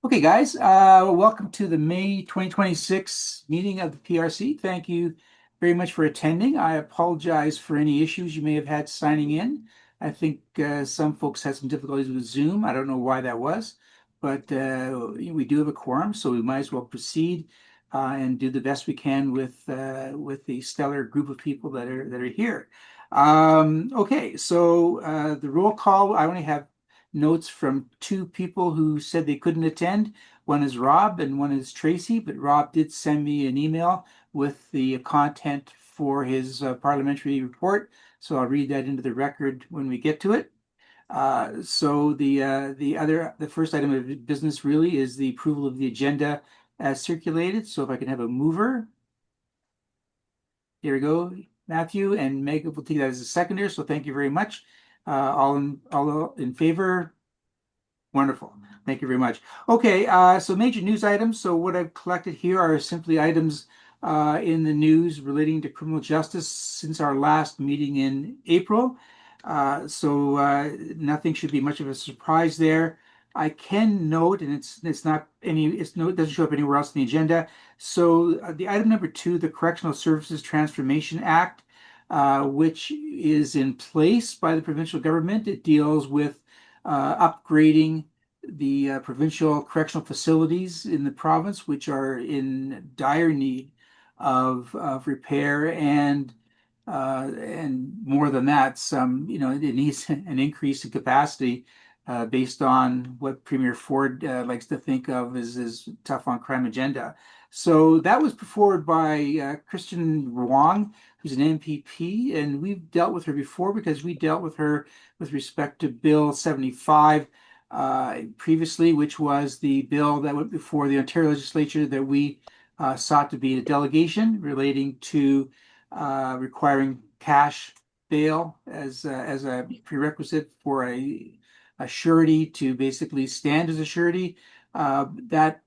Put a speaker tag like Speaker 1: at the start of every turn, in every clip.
Speaker 1: Okay, guys, welcome to the May 2026 meeting of the PRC. Thank you very much for attending. I apologize for any issues you may have had signing in. I think some folks had some difficulties with Zoom. I don't know why that was, but we do have a quorum, so we might as well proceed and do the best we can with the stellar group of people that are here. Okay, so the roll call. I only have notes from two people who said they couldn't attend. One is Rob and one is Tracy, but Rob did send me an email with the content for his parliamentary report. So I'll read that into the record when we get to it. The first item of business really is the approval of the agenda as circulated. So if I can have a mover, here we go. Matthew and Meg will take that as a seconder. So thank you very much. All in favor. Wonderful. Thank you very much. Okay, so major news items. So what I've collected here are simply items in the news relating to criminal justice since our last meeting in April. Nothing should be much of a surprise there. I can note, and it's not any it's no it doesn't show up anywhere else in the agenda. So the item number two, the Correctional Services Transformation Act, which is in place by the provincial government. It deals with upgrading the provincial correctional facilities in the province, which are in dire need of repair and more than that, it needs an increase in capacity based on what Premier Ford likes to think of as his tough on crime agenda. So that was put forward by Christian Wong, who's an MPP, and we've dealt with her before because we dealt with her with respect to Bill 75 previously, which was the bill that went before the Ontario legislature that we sought to be a delegation relating to requiring cash bail as a prerequisite for a surety to basically stand as a surety. That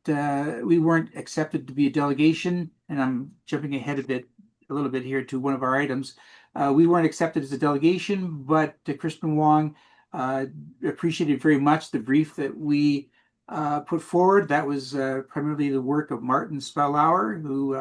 Speaker 1: we weren't accepted to be a delegation, and I'm jumping ahead a little bit here to one of our items. We weren't accepted as a delegation, but Kristen Wong appreciated very much the brief that we put forward. That was primarily the work of Martin Spellauer, who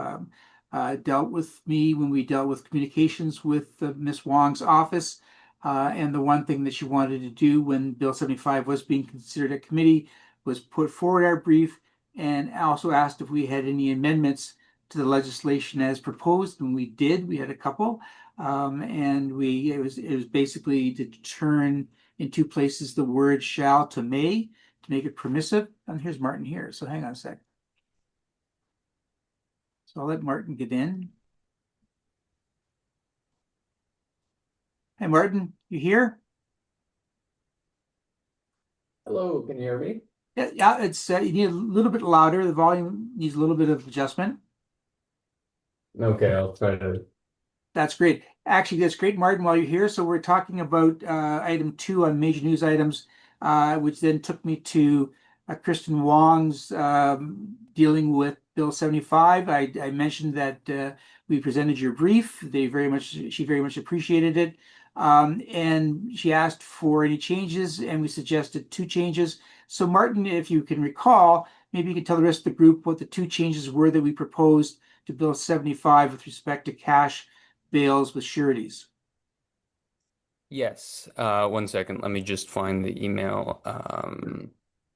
Speaker 1: dealt with me when we dealt with communications with Miss Wong's office. And the one thing that she wanted to do when Bill 75 was being considered at committee was put forward our brief and also asked if we had any amendments to the legislation as proposed, and we did. We had a couple, and it was basically to turn in two places the word shall to may to make it permissive. And here's Martin here, so hang on a sec. So I'll let Martin get in. Hey, Martin, you here?
Speaker 2: Hello, can you hear me?
Speaker 1: Yeah, yeah. It's you need a little bit louder. The volume needs a little bit of adjustment.
Speaker 2: Okay, I'll try to.
Speaker 1: That's great. Actually, that's great, Martin, while you're here. So we're talking about item two on major news items, which then took me to Kristen Wong's dealing with Bill 75. I mentioned that we presented your brief. She very much appreciated it. And she asked for any changes, and we suggested two changes. So Martin, if you can recall, maybe you can tell the rest of the group what the two changes were that we proposed to Bill 75 with respect to cash bails with sureties.
Speaker 3: Yes. One second. Let me just find the email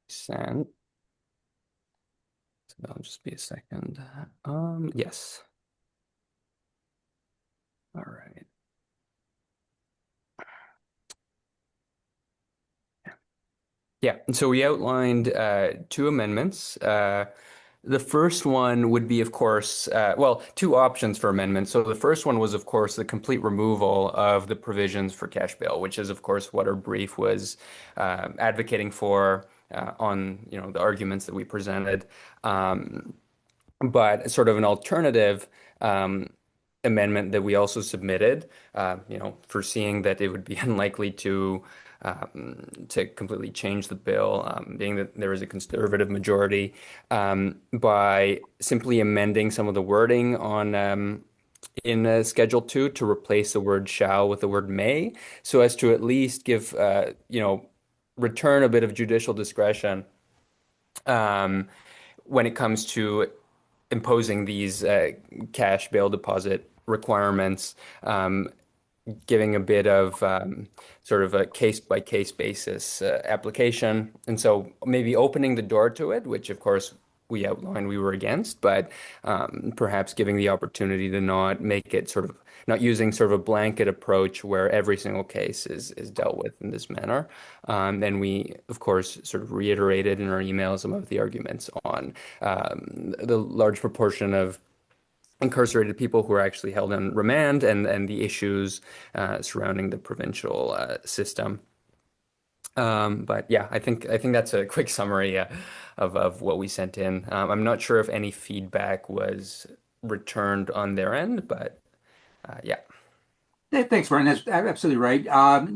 Speaker 3: sent. So that'll just be a second. Yes. All right. Yeah. So we outlined two amendments. The first one would be, of course, two options for amendments. So the first one was, of course, the complete removal of the provisions for cash bail, which is, of course, what our brief was advocating for on, the arguments that we presented. But sort of an alternative amendment that we also submitted, foreseeing that it would be unlikely to completely change the bill, being that there is a conservative majority, by simply amending some of the wording on in Schedule 2 to replace the word shall with the word may, so as to at least give, return a bit of judicial discretion um, when it comes to imposing these cash bail deposit requirements, giving a bit of sort of a case by case basis application. And so maybe opening the door to it, which of course we outlined we were against, but perhaps giving the opportunity to not make it sort of not using sort of a blanket approach where every single case is dealt with in this manner. Then we, of course, sort of reiterated in our email some of the arguments on the large proportion of incarcerated people who are actually held on remand and the issues surrounding the provincial system. But yeah, I think that's a quick summary of what we sent in. I'm not sure if any feedback was returned on their end, but yeah.
Speaker 1: Thanks, Martin. That's absolutely right.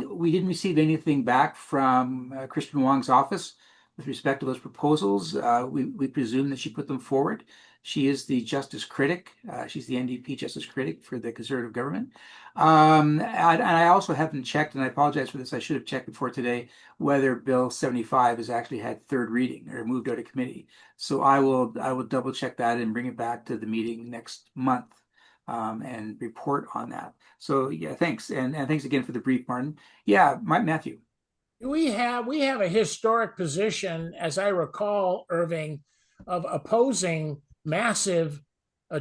Speaker 1: We didn't receive anything back from Christian Wong's office with respect to those proposals. We presume that she put them forward. She is the justice critic. She's the NDP justice critic for the Conservative government. And I also haven't checked, and I apologize for this. I should have checked before today whether Bill 75 has actually had third reading or moved out of committee. So I will double check that and bring it back to the meeting next month and report on that. So yeah, thanks. And thanks again for the brief, Martin. Yeah, Matthew.
Speaker 4: We have a historic position, as I recall, Irving, of opposing massive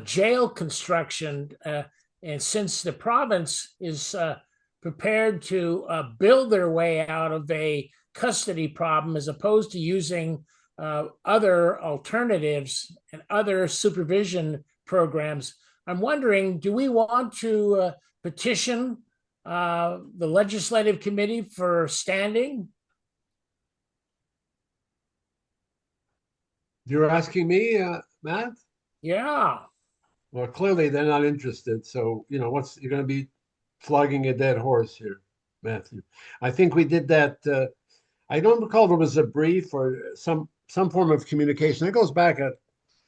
Speaker 4: jail construction. And since the province is prepared to build their way out of a custody problem as opposed to using other alternatives and other supervision programs, I'm wondering, do we want to petition the legislative committee for standing?
Speaker 5: You're asking me, Matt?
Speaker 4: Yeah.
Speaker 5: Well, clearly they're not interested. So, you're going to be flogging a dead horse here, Matthew. I think we did that. I don't recall there was a brief or some form of communication. It goes back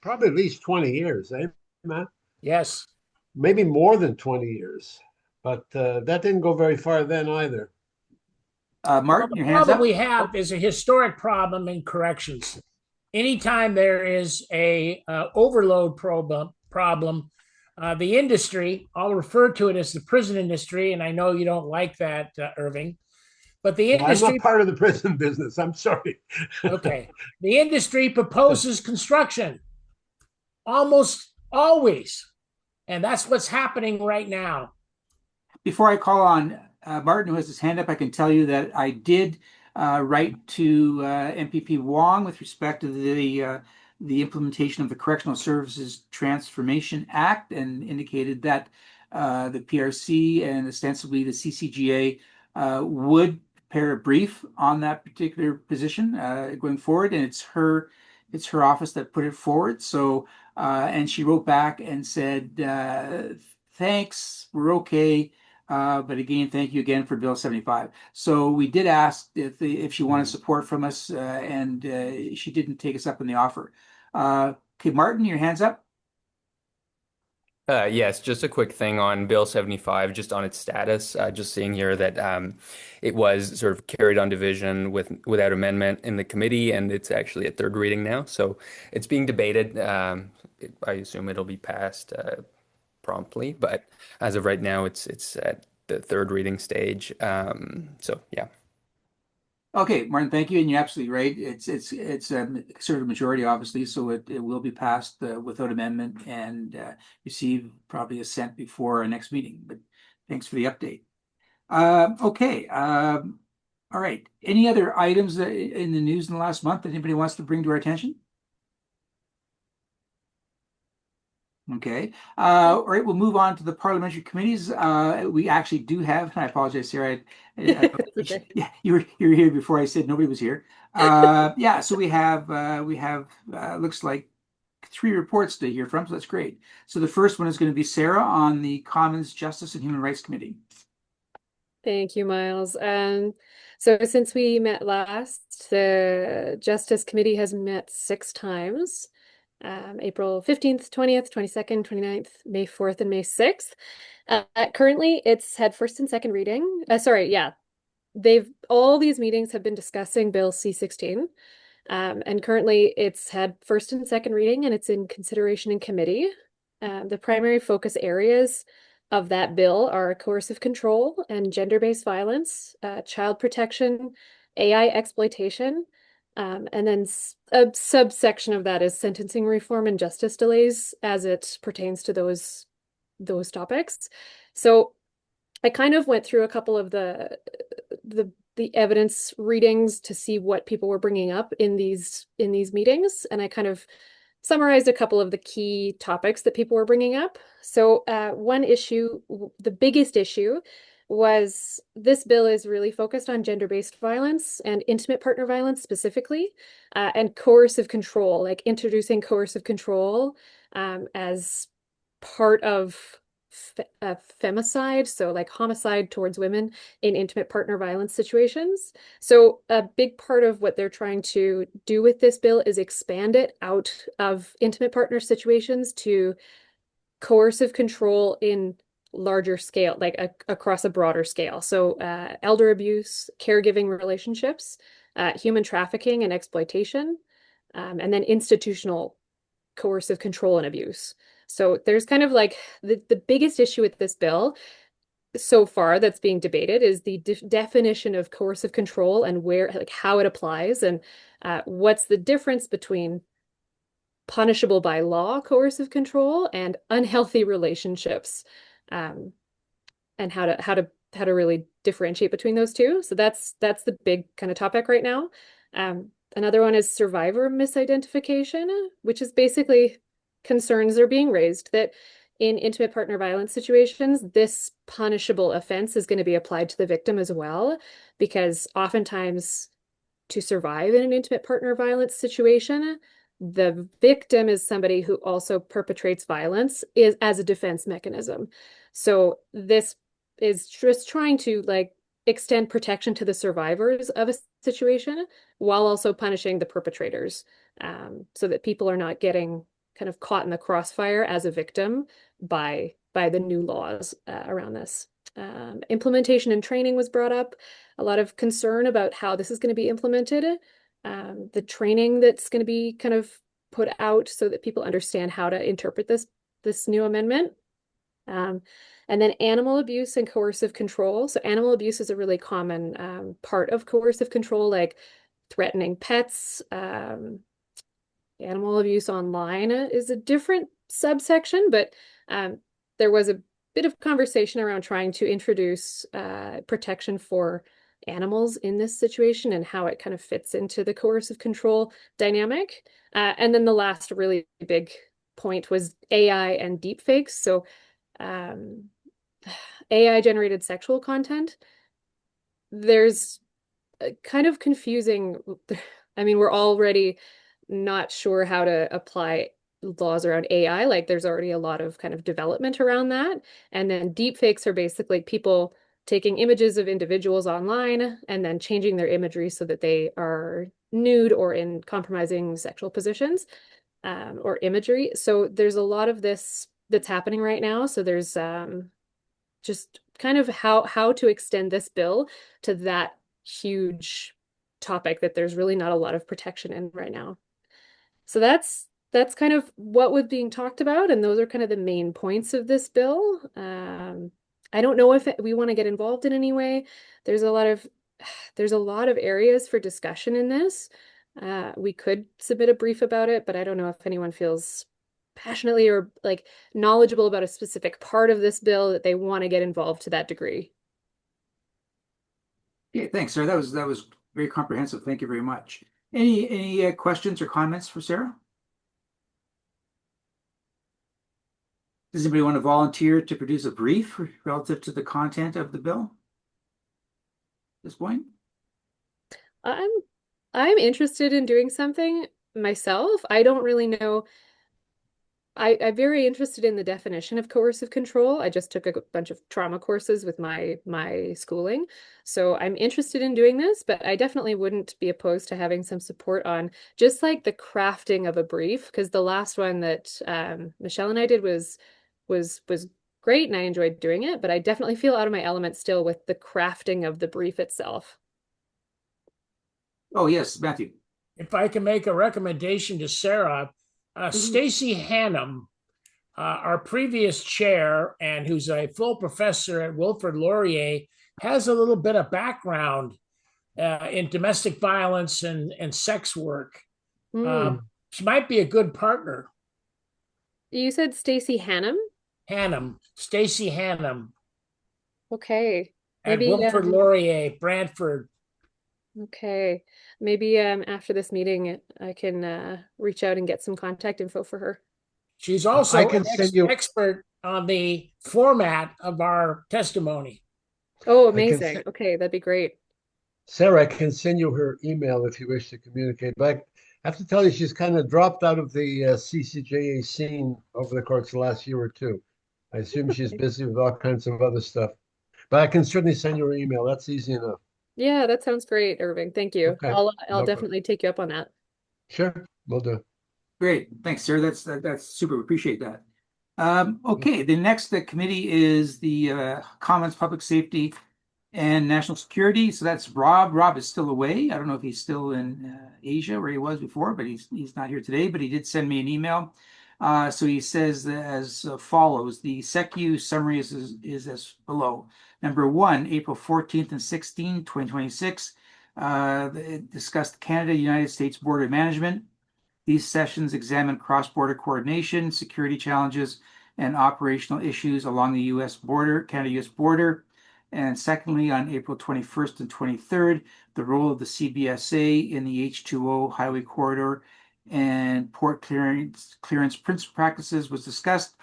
Speaker 5: probably at least 20 years, eh, Matt?
Speaker 4: Yes.
Speaker 5: Maybe more than 20 years. But that didn't go very far then either.
Speaker 1: Martin, your
Speaker 4: The
Speaker 1: hands
Speaker 4: problem
Speaker 1: up.
Speaker 4: we have is a historic problem in corrections. Anytime there is a overload problem, the industry, I'll refer to it as the prison industry, and I know you don't like that, Irving, but the
Speaker 5: Well, I'm not
Speaker 4: industry,
Speaker 5: part of the prison business. I'm sorry.
Speaker 4: okay, the industry proposes construction almost always, and that's what's happening right now.
Speaker 1: Before I call on Martin, who has his hand up, I can tell you that I did write to MPP Wong with respect to the implementation of the Correctional Services Transformation Act and indicated that the PRC and ostensibly the CCGA would prepare a brief on that particular position going forward, and it's her office that put it forward. So and she wrote back and said, "Thanks, we're okay." But again, thank you again for Bill 75. So we did ask if she wanted support from us, and she didn't take us up on the offer. Okay, Martin, your hand's up.
Speaker 3: Yes, just a quick thing on Bill 75, just on its status. Just seeing here that it was sort of carried on division without amendment in the committee, and it's actually at third reading now. So it's being debated. I assume it'll be passed promptly, but as of right now, it's at the third reading stage. So yeah.
Speaker 1: Okay, Martin, thank you, and you're absolutely right. It's a conservative majority, obviously, so it will be passed without amendment and receive probably assent before our next meeting. But thanks for the update. Okay, all right. Any other items in the news in the last month that anybody wants to bring to our attention? Okay. All right, we'll move on to the parliamentary committees. We actually do have, and I apologize, Sarah.
Speaker 6: Okay.
Speaker 1: Yeah, you were here before I said nobody was here. Yeah, so we have looks like three reports to hear from, so that's great. So the first one is going to be Sarah on the Commons Justice and Human Rights Committee.
Speaker 6: Thank you, Miles. So since we met last, the Justice Committee has met 6 times. April 15th, 20th, 22nd, 29th, May 4th, and May 6th. Currently, it's had first and second reading. All these meetings have been discussing Bill C-16. And currently it's had first and second reading and it's in consideration in committee. The primary focus areas of that bill are coercive control and gender-based violence, child protection, AI exploitation, and then a subsection of that is sentencing reform and justice delays as it pertains to those topics. So I kind of went through a couple of the evidence readings to see what people were bringing up in these meetings, and I kind of summarized a couple of the key topics that people were bringing up. So one issue, the biggest issue, was this bill is really focused on gender-based violence and intimate partner violence specifically, and coercive control, like introducing coercive control as part of femicide, so like homicide towards women in intimate partner violence situations. So a big part of what they're trying to do with this bill is expand it out of intimate partner situations to coercive control in larger scale, like across a broader scale. So elder abuse, caregiving relationships, human trafficking and exploitation, and then institutional coercive control and abuse. So there's kind of like the biggest issue with this bill so far that's being debated is the definition of coercive control and where, like how it applies, and what's the difference between punishable by law coercive control and unhealthy relationships, and how to really differentiate between those two. So that's the big kind of topic right now. Another one is survivor misidentification, which is basically concerns are being raised that in intimate partner violence situations, this punishable offense is going to be applied to the victim as well, because oftentimes to survive in an intimate partner violence situation, the victim is somebody who also perpetrates violence is as a defense mechanism. So this is just trying to like extend protection to the survivors of a situation while also punishing the perpetrators, so that people are not getting kind of caught in the crossfire as a victim by the new laws around this. Implementation and training was brought up. A lot of concern about how this is going to be implemented. The training that's going to be kind of put out so that people understand how to interpret this new amendment. And then animal abuse and coercive control. So animal abuse is a really common part of coercive control, like threatening pets. Animal abuse online is a different subsection, but there was a bit of conversation around trying to introduce protection for animals in this situation and how it kind of fits into the coercive control dynamic. And then the last really big point was AI and deepfakes. So AI generated sexual content. There's kind of confusing. I mean, we're already not sure how to apply laws around AI. Like there's already a lot of kind of development around that. And then deepfakes are basically people taking images of individuals online and then changing their imagery so that they are nude or in compromising sexual positions, or imagery. So there's a lot of this that's happening right now. So there's just kind of how to extend this bill to that huge topic that there's really not a lot of protection in right now. So that's kind of what was being talked about, and those are kind of the main points of this bill. I don't know if we want to get involved in any way. There's a lot of areas for discussion in this. We could submit a brief about it, but I don't know if anyone feels passionately or like knowledgeable about a specific part of this bill that they want to get involved to that degree.
Speaker 1: Yeah, thanks, Sarah. That was very comprehensive. Thank you very much. Any questions or comments for Sarah? Does anybody want to volunteer to produce a brief relative to the content of the bill at this point?
Speaker 6: I'm interested in doing something myself. I don't really know. I'm very interested in the definition of coercive control. I just took a bunch of trauma courses with my schooling. So I'm interested in doing this, but I definitely wouldn't be opposed to having some support on just like the crafting of a brief, because the last one that Michelle and I did was great and I enjoyed doing it, but I definitely feel out of my element still with the crafting of the brief itself.
Speaker 1: Oh, yes, Matthew.
Speaker 4: If I can make a recommendation to Sarah,
Speaker 6: Mhm.
Speaker 4: Stacy Hannum, our previous chair and who's a full professor at Wilfrid Laurier, has a little bit of background in domestic violence and sex work.
Speaker 6: Mm.
Speaker 4: She might be a good partner.
Speaker 6: You said Stacy Hannum?
Speaker 4: Hannum, Stacy Hannum
Speaker 6: Okay.
Speaker 4: at
Speaker 6: Maybe
Speaker 4: Wilfrid Laurier, Brantford.
Speaker 6: okay. Maybe after this meeting I can reach out and get some contact info for her.
Speaker 4: She's
Speaker 5: I
Speaker 4: also
Speaker 5: can
Speaker 4: an
Speaker 5: send you.
Speaker 4: expert on the format of our testimony.
Speaker 6: Oh,
Speaker 5: I can
Speaker 6: amazing.
Speaker 5: send
Speaker 6: Okay, that'd be great.
Speaker 5: Sarah. I can send you her email if you wish to communicate. But I have to tell you, she's kind of dropped out of the CCJA scene over the course of the last year or two. I assume she's busy with all kinds of other stuff. But I can certainly send you her email. That's easy enough.
Speaker 6: Yeah, that sounds great, Irving. Thank you.
Speaker 5: Okay,
Speaker 6: I'll
Speaker 5: no problem.
Speaker 6: definitely take you up on that.
Speaker 5: Sure, we'll do.
Speaker 1: Great. Thanks, sir. That's super. We appreciate that. Okay, the next committee is the Commons, Public Safety, and National Security. So that's Rob. Rob is still away. I don't know if he's still in Asia where he was before, but he's not here today. But he did send me an email. So he says as follows: the SECU summary is as below. Number one, April 14th and 16th, 2026. It discussed Canada-United States border management. These sessions examine cross-border coordination, security challenges, and operational issues along the U.S. border, Canada-U.S. border. And secondly, on April 21st and 23rd, the role of the CBSA in the H2O highway corridor and port clearance principal practices was discussed.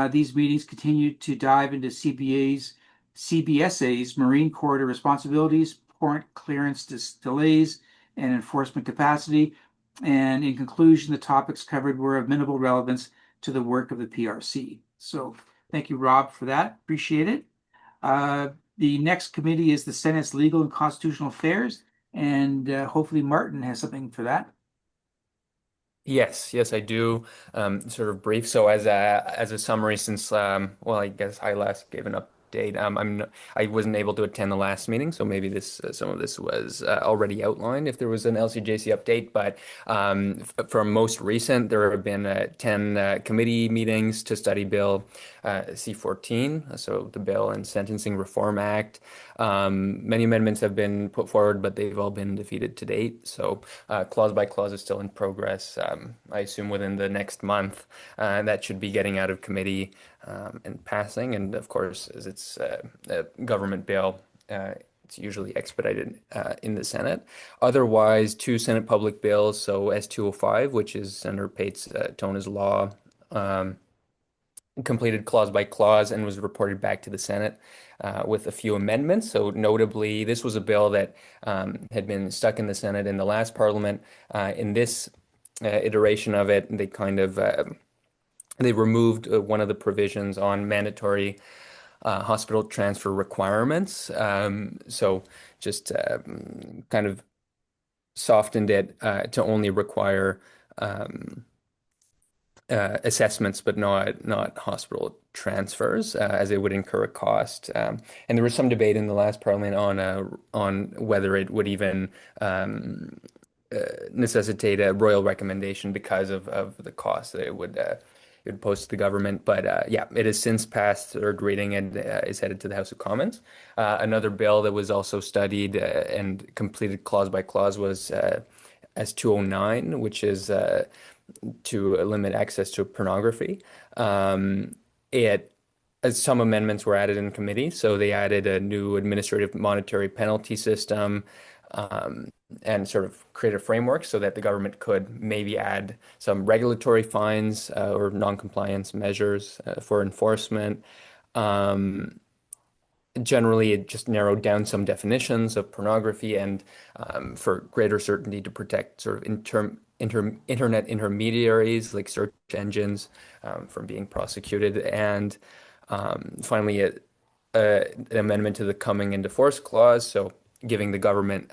Speaker 1: These meetings continued to dive into CBSA's marine corridor responsibilities, port clearance delays, and enforcement capacity. And in conclusion, the topics covered were of minimal relevance to the work of the PRC. So thank you, Rob, for that. Appreciate it. The next committee is the Senate's Legal and Constitutional Affairs, and hopefully Martin has something for that.
Speaker 3: Yes, I do. Sort of brief. So as a summary, since well, I guess I last gave an update. I wasn't able to attend the last meeting, so maybe this some of this was already outlined if there was an LCJC update. But from most recent, there have been 10 committee meetings to study Bill C-14, so the Bail and Sentencing Reform Act. Many amendments have been put forward, but they've all been defeated to date. So clause by clause is still in progress. I assume within the next month, that should be getting out of committee and passing. And of course, as it's a government bill, it's usually expedited in the Senate. Otherwise, two Senate public bills, so S-205, which is Senator Pate's Tona's law, completed clause by clause and was reported back to the Senate with a few amendments. So notably, this was a bill that had been stuck in the Senate in the last Parliament. In this iteration of it, they kind of they removed one of the provisions on mandatory hospital transfer requirements. So just kind of softened it to only require assessments, but not hospital transfers, as it would incur a cost. And there was some debate in the last parliament on whether it would even necessitate a royal recommendation because of the cost that it would pose to the government. But yeah, it has since passed third reading and is headed to the House of Commons. Another bill that was also studied and completed clause by clause was S-209, which is to limit access to pornography. It as some amendments were added in committee, so they added a new administrative monetary penalty system and sort of create a framework so that the government could maybe add some regulatory fines or non-compliance measures for enforcement. Um, Generally, it just narrowed down some definitions of pornography and for greater certainty to protect sort of internet intermediaries like search engines from being prosecuted. And finally, an amendment to the coming into force clause, so giving the government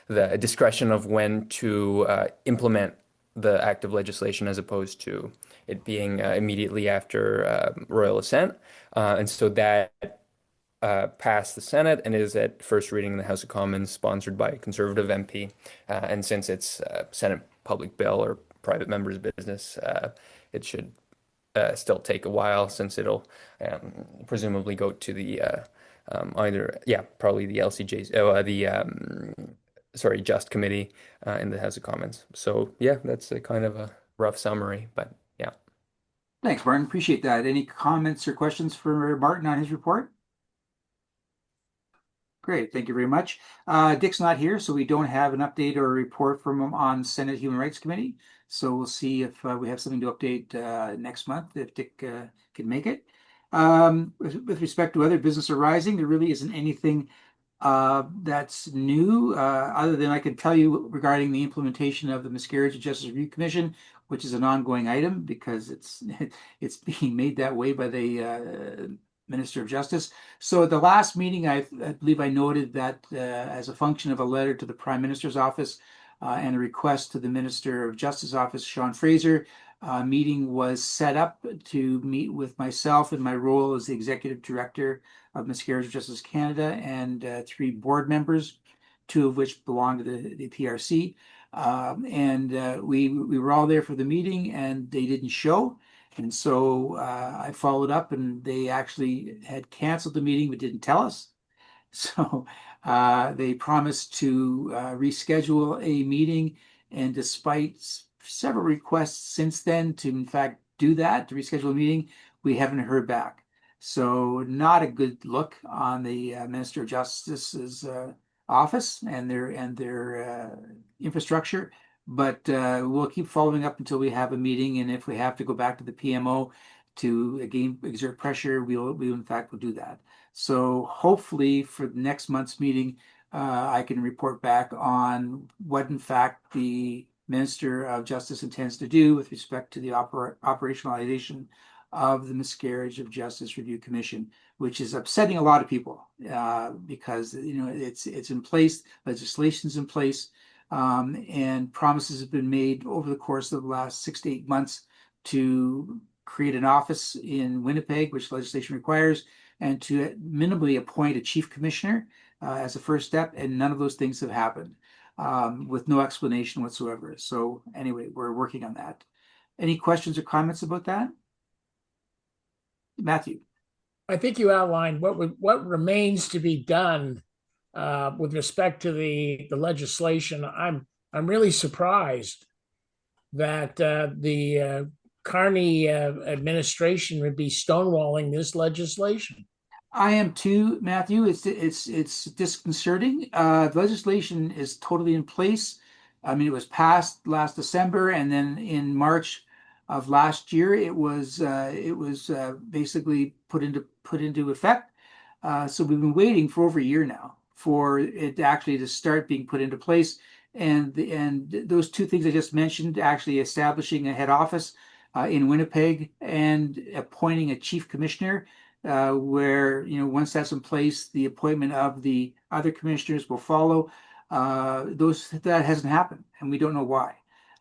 Speaker 3: the discretion of when to implement the act of legislation as opposed to it being immediately after royal assent. And so that passed the Senate and is at first reading in the House of Commons, sponsored by a Conservative MP. And since it's Senate public bill or private member's business, it should still take a while since it'll presumably go to the probably the LCJ's, sorry, Just Committee in the House of Commons. So yeah, that's a kind of a rough summary, but yeah.
Speaker 1: Thanks, Martin. Appreciate that. Any comments or questions for Martin on his report? Great, thank you very much. Dick's not here, so we don't have an update or a report from him on Senate Human Rights Committee. So we'll see if we have something to update next month if Dick can make it. With respect to other business arising, there really isn't anything that's new, other than I can tell you regarding the implementation of the Miscarriage of Justice Review Commission, which is an ongoing item because it's being made that way by the Minister of Justice. So at the last meeting, I believe I noted that as a function of a letter to the Prime Minister's office and a request to the Minister of Justice office, Sean Fraser, a meeting was set up to meet with myself in my role as the Executive Director of Miscarriage of Justice Canada and 3 board members, 2 of which belong to the PRC. We were all there for the meeting and they didn't show. And so I followed up and they actually had canceled the meeting but didn't tell us. So they promised to reschedule a meeting. And despite several requests since then to, in fact, do that, to reschedule a meeting, we haven't heard back. So not a good look on the Minister of Justice's office and their infrastructure. But we'll keep following up until we have a meeting. And if we have to go back to the PMO to again exert pressure, we in fact will do that. So hopefully for the next month's meeting, I can report back on what in fact the Minister of Justice intends to do with respect to the operationalization of the Miscarriage of Justice Review Commission, which is upsetting a lot of people because it's in place, legislation's in place. And promises have been made over the course of the last 6 to 8 months to create an office in Winnipeg, which legislation requires, and to minimally appoint a chief commissioner as a first step. And none of those things have happened with no explanation whatsoever. So anyway, we're working on that. Any questions or comments about that? Matthew.
Speaker 4: I think you outlined what remains to be done with respect to the legislation. I'm really surprised that the Carney administration would be stonewalling this legislation.
Speaker 1: I am too, Matthew. It's disconcerting. The legislation is totally in place. I mean, it was passed last December, and then in March of last year, it was basically put into effect. So we've been waiting for over a year now for it actually to start being put into place. And those 2 things I just mentioned, actually establishing a head office in Winnipeg and appointing a chief commissioner, where once that's in place, the appointment of the other commissioners will follow. That hasn't happened, and we don't know why.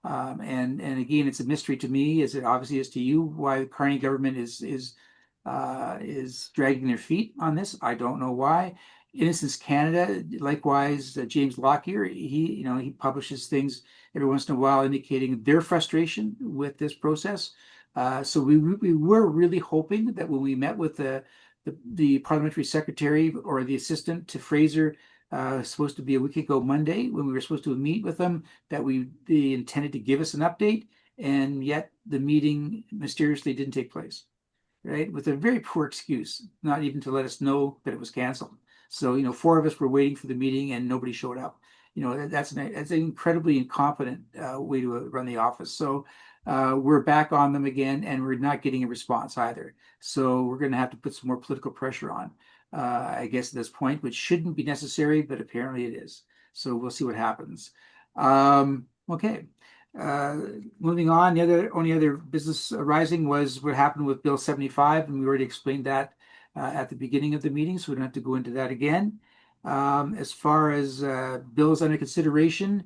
Speaker 1: And again, it's a mystery to me, as it obviously is to you, why the Carney government is dragging their feet on this. I don't know why. Innocence Canada, likewise, James Lockyer, he publishes things every once in a while indicating their frustration with this process. So we were really hoping that when we met with the parliamentary secretary or the assistant to Fraser, supposed to be a week ago Monday, when we were supposed to meet with them, that they intended to give us an update, and yet the meeting mysteriously didn't take place, right? With a very poor excuse, not even to let us know that it was canceled. So 4 of us were waiting for the meeting and nobody showed up. That's an incredibly incompetent way to run the office. So we're back on them again, and we're not getting a response either. So we're going to have to put some more political pressure on, I guess, at this point, which shouldn't be necessary, but apparently it is. So we'll see what happens. Okay. Moving on, the only other business arising was what happened with Bill 75, and we already explained that at the beginning of the meeting, so we don't have to go into that again. As far as bills under consideration,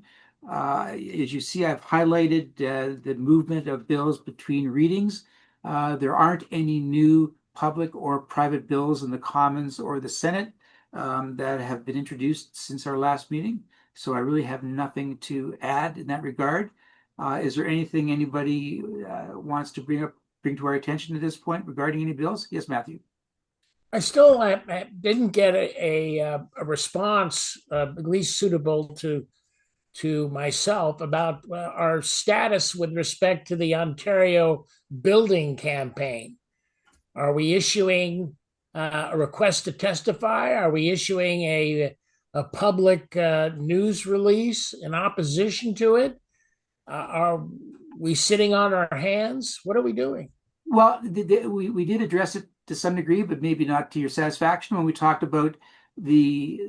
Speaker 1: as you see, I've highlighted the movement of bills between readings. There aren't any new public or private bills in the Commons or the Senate that have been introduced since our last meeting. So I really have nothing to add in that regard. Is there anything anybody wants to bring to our attention at this point regarding any bills? Yes, Matthew.
Speaker 4: I didn't get a response, at least suitable to myself, about our status with respect to the Ontario building campaign. Are we issuing a request to testify? Are we issuing a public news release in opposition to it? Are we sitting on our hands? What are we doing?
Speaker 1: Well, we did address it to some degree, but maybe not to your satisfaction when we talked about the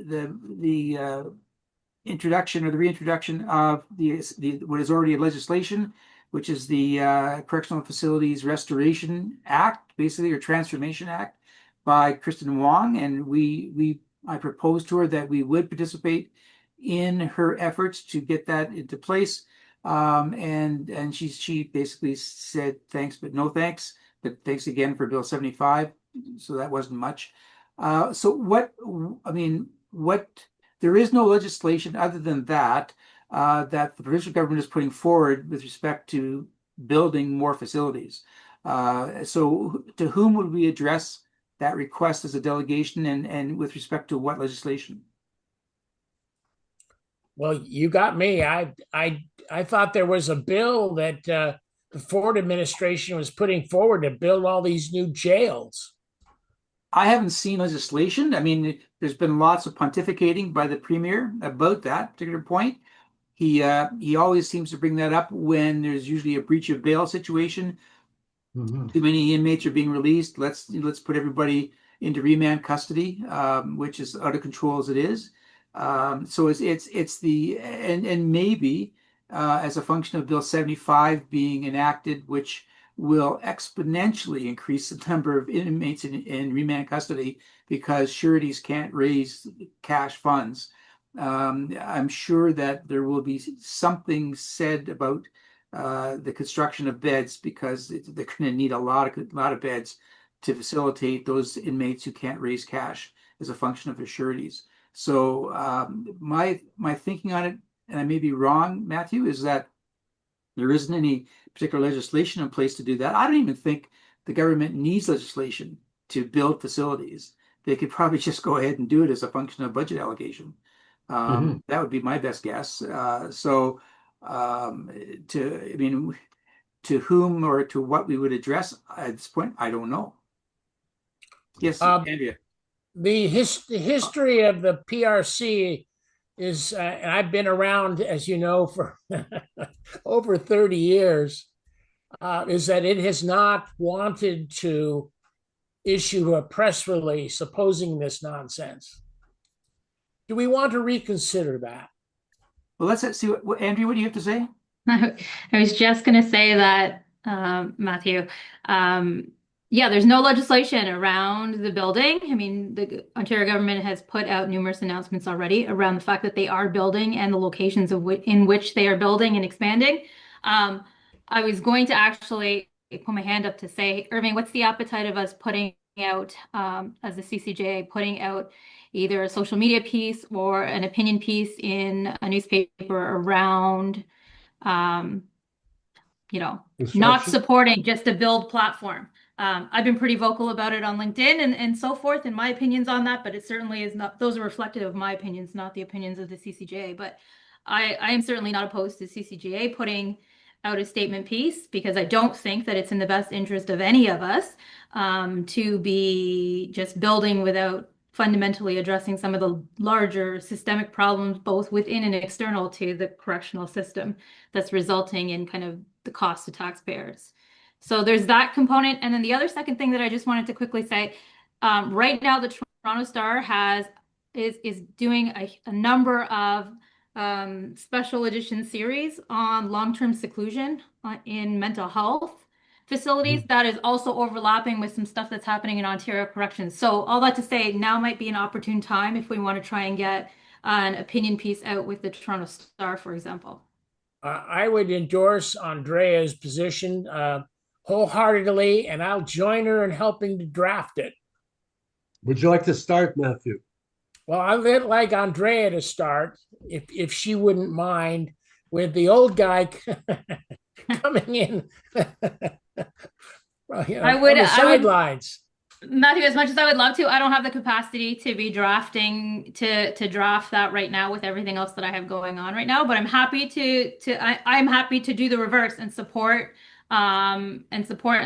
Speaker 1: introduction or the reintroduction of the what is already a legislation, which is the Correctional Facilities Restoration Act, basically, or Transformation Act, by Kristen Wong, and I proposed to her that we would participate in her efforts to get that into place. And she basically said thanks, but no thanks. But thanks again for Bill 75. So that wasn't much. What there is no legislation other than that that the provincial government is putting forward with respect to building more facilities. So to whom would we address that request as a delegation, and with respect to what legislation?
Speaker 4: Well, you got me. I thought there was a bill that the Ford administration was putting forward to build all these new jails.
Speaker 1: I haven't seen legislation. I mean, there's been lots of pontificating by the premier about that particular point. He always seems to bring that up when there's usually a breach of bail situation. Too many inmates are being released. Let's put everybody into remand custody, which is out of control as it is. So it's the and maybe as a function of Bill 75 being enacted, which will exponentially increase the number of inmates in remand custody because sureties can't raise cash funds. I'm sure that there will be something said about the construction of beds because they're going to need a lot of beds to facilitate those inmates who can't raise cash as a function of their sureties. So my thinking on it, and I may be wrong, Matthew, is that there isn't any particular legislation in place to do that. I don't even think the government needs legislation to build facilities. They could probably just go ahead and do it as a function of budget allocation. That would be my best guess. To whom or to what we would address at this point, I don't know. Yes, Andrea.
Speaker 4: The history of the PRC is, and I've been around, as you know, for over 30 years, is that it has not wanted to issue a press release opposing this nonsense. Do we want to reconsider that?
Speaker 1: Well, let's see what Andrea, what do you have to say?
Speaker 7: I was just going to say that, Matthew, yeah, there's no legislation around the building. I mean, the Ontario government has put out numerous announcements already around the fact that they are building and the locations in which they are building and expanding. I was going to actually put my hand up to say, Irving, what's the appetite of us putting out, as the CCJ, putting out either a social media piece or an opinion piece in a newspaper around not supporting just a build platform. I've been pretty vocal about it on LinkedIn and so forth, and my opinions on that, but it certainly is not, those are reflective of my opinions, not the opinions of the CCJA. But I am certainly not opposed to CCJA putting out a statement piece because I don't think that it's in the best interest of any of us to be just building without fundamentally addressing some of the larger systemic problems, both within and external to the correctional system, that's resulting in kind of the cost to taxpayers. So there's that component. And then the other second thing that I just wanted to quickly say, right now the Toronto Star is doing a number of special edition series on long-term seclusion in mental health facilities that is also overlapping with some stuff that's happening in Ontario Corrections. So all that to say, now might be an opportune time if we want to try and get an opinion piece out with the Toronto Star, for example.
Speaker 4: I would endorse Andrea's position. wholeheartedly, and I'll join her in helping to draft it.
Speaker 5: Would you like to start, Matthew?
Speaker 4: Well, I'd like Andrea to start, if she wouldn't mind, with the old guy coming in well, you know,
Speaker 7: I would,
Speaker 4: on the
Speaker 7: I would,
Speaker 4: sidelines.
Speaker 7: Matthew, as much as I would love to, I don't have the capacity to be drafting to draft that right now with everything else that I have going on right now. But I'm happy I'm happy to do the reverse and support and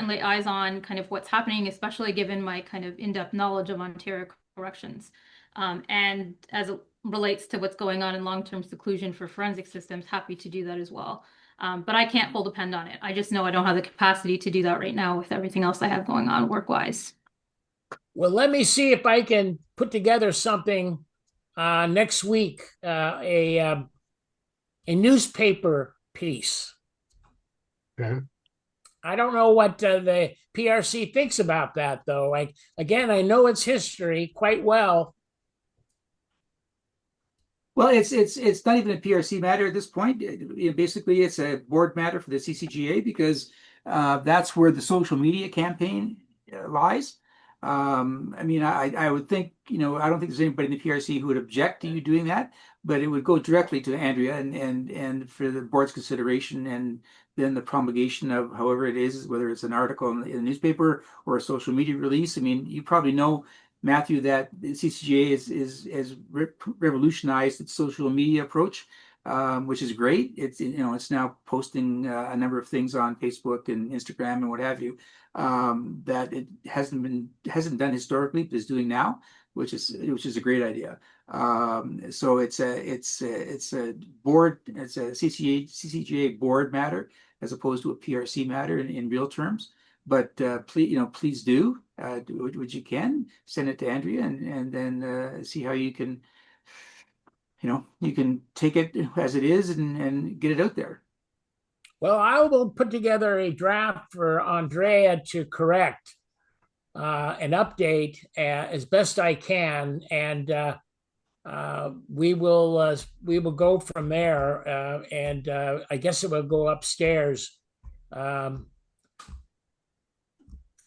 Speaker 7: lay eyes on kind of what's happening, especially given my kind of in-depth knowledge of Ontario corrections. And as it relates to what's going on in long-term seclusion for forensic systems, happy to do that as well. But I can't full depend on it. I just know I don't have the capacity to do that right now with everything else I have going on work-wise.
Speaker 4: Well, let me see if I can put together something next week, a newspaper piece.
Speaker 5: Okay.
Speaker 4: I don't know what the PRC thinks about that, though. Again, I know its history quite well.
Speaker 1: Well, it's not even a PRC matter at this point. Basically, it's a board matter for the CCGA because that's where the social media campaign lies. I mean, I would think, I don't think there's anybody in the PRC who would object to you doing that, but it would go directly to Andrea and for the board's consideration and then the promulgation of however it is, whether it's an article in the newspaper or a social media release. I mean, you probably know, Matthew, that the CCGA has revolutionized its social media approach, which is great. It's now posting a number of things on Facebook and Instagram and what have you, that it hasn't done historically, but is doing now, which is a great idea. So it's a board, it's a CCGA board matter as opposed to a PRC matter in real terms. But please do what you can. Send it to Andrea and then see how you can, you can take it as it is and get it out there.
Speaker 4: Well, I will put together a draft for Andrea to correct and update as best I can, and we will go from there. And I guess it will go upstairs.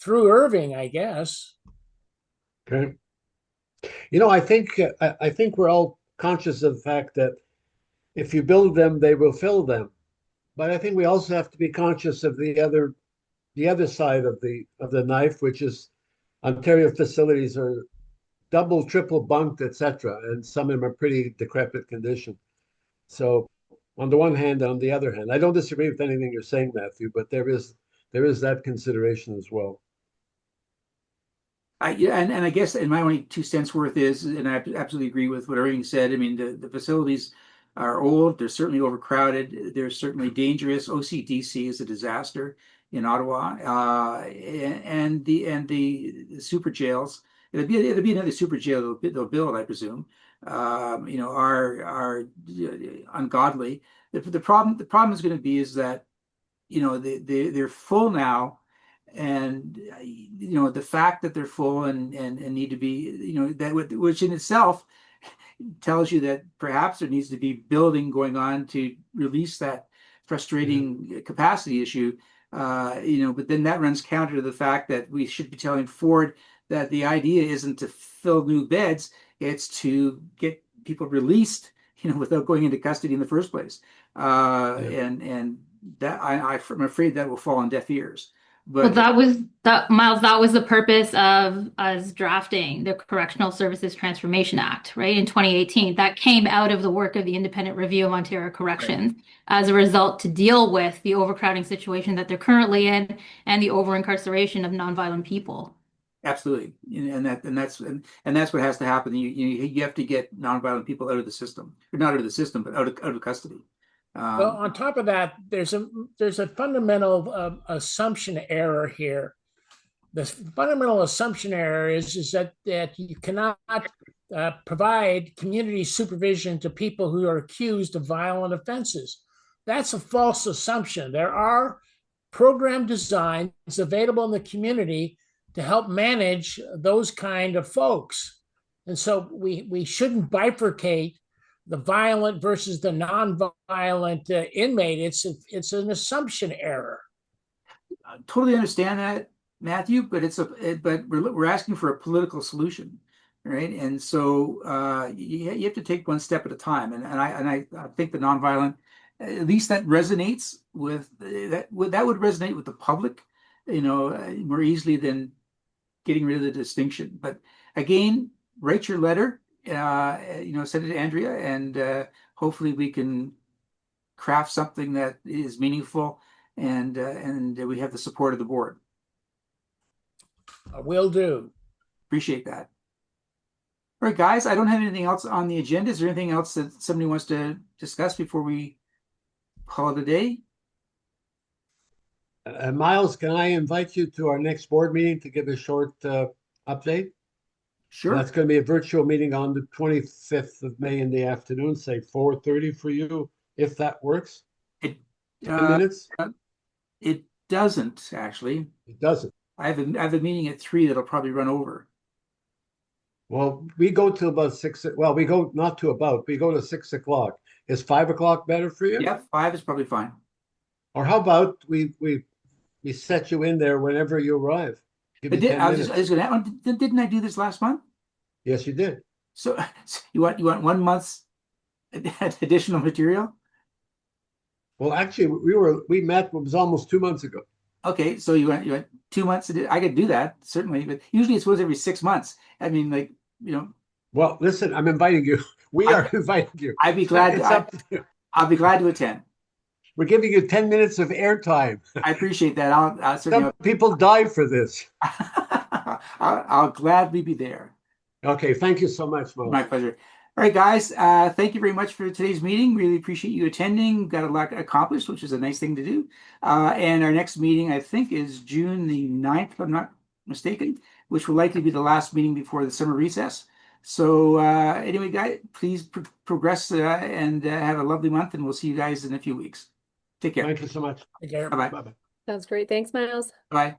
Speaker 4: Through Irving, I guess.
Speaker 5: Okay. I think we're all conscious of the fact that if you build them, they will fill them. But I think we also have to be conscious of the other side of the knife, which is Ontario facilities are double, triple bunked, etc., and some of them are pretty decrepit condition. So, on the one hand, on the other hand, I don't disagree with anything you're saying, Matthew, but there is that consideration as well.
Speaker 1: And I guess, and my only 2 cents worth is, and I absolutely agree with what Irving said. I mean, the facilities are old. They're certainly overcrowded. They're certainly dangerous. OCDC is a disaster in Ottawa, and the super jails. It'll be another super jail they'll build, I presume. Are ungodly. The problem is going to be is that they're full now. And the fact that they're full and need to be that which in itself tells you that perhaps there needs to be building going on to release that frustrating capacity issue. But then that runs counter to the fact that we should be telling Ford that the idea isn't to fill new beds, it's to get people released without going into custody in the first place. And that I'm afraid that will fall on deaf ears.
Speaker 7: Well, Miles, that was the purpose of us drafting the Correctional Services Transformation Act, right, in 2018. That came out of the work of the Independent Review of Ontario Corrections as a result to deal with the overcrowding situation that they're currently in and the over-incarceration of nonviolent people.
Speaker 1: Absolutely, and that's what has to happen. You have to get nonviolent people out of the system, or not out of the system, but out of custody.
Speaker 4: Well, on top of that, there's a fundamental assumption error here. The fundamental assumption error is that you cannot provide community supervision to people who are accused of violent offenses. That's a false assumption. There are program designs available in the community to help manage those kind of folks. And so we shouldn't bifurcate the violent versus the non-violent inmate. It's an assumption error.
Speaker 1: totally understand that, Matthew, but but we're asking for a political solution, right? And so you have to take one step at a time. I think the nonviolent, at least that resonates with that would resonate with the public, more easily than getting rid of the distinction. But again, write your letter, send it to Andrea, and hopefully we can craft something that is meaningful and we have the support of the board.
Speaker 4: Will do.
Speaker 1: Appreciate that. All right, guys, I don't have anything else on the agenda. Is there anything else that somebody wants to discuss before we call it a day?
Speaker 5: Miles, can I invite you to our next board meeting to give a short update?
Speaker 1: Sure.
Speaker 5: That's going to be a virtual meeting on the 25th of May in the afternoon, say 4:30 for you, if that works.
Speaker 1: It
Speaker 5: 10 minutes?
Speaker 1: It doesn't actually.
Speaker 5: It doesn't.
Speaker 1: I have a meeting at 3 that'll probably run over.
Speaker 5: Well, we go to about 6. Well, we go not to about. We go to 6 o'clock. Is 5 o'clock better for you?
Speaker 1: Yeah, 5 is probably fine.
Speaker 5: Or how about we set you in there whenever you arrive? Give you 10 minutes.
Speaker 1: I was gonna. Didn't I do this last month?
Speaker 5: Yes, you did.
Speaker 1: So you want 1 month's additional material?
Speaker 5: Well, actually, we met. It was almost 2 months ago.
Speaker 1: Okay, so you want 2 months? I could do that certainly, but usually it's once every 6 months. I mean, like
Speaker 5: Well, listen, I'm inviting you. We are inviting you.
Speaker 1: I'd be glad
Speaker 5: It's up to you.
Speaker 1: I'll be glad to attend.
Speaker 5: We're giving you 10 minutes of airtime.
Speaker 1: I appreciate that. I'll certainly.
Speaker 5: Some people die for this.
Speaker 1: I'll gladly be there.
Speaker 5: Okay, thank you so much, Mo.
Speaker 1: My pleasure. All right, guys. Thank you very much for today's meeting. Really appreciate you attending. Got a lot accomplished, which is a nice thing to do. And our next meeting, I think, is June the 9th, if I'm not mistaken, which will likely be the last meeting before the summer recess. So anyway, guys, please progress and have a lovely month, and we'll see you guys in a few weeks. Take care.
Speaker 5: Thank you so much.
Speaker 4: Take care.
Speaker 1: Bye-bye.
Speaker 5: Bye-bye.
Speaker 6: Sounds great. Thanks, Miles.
Speaker 1: Bye.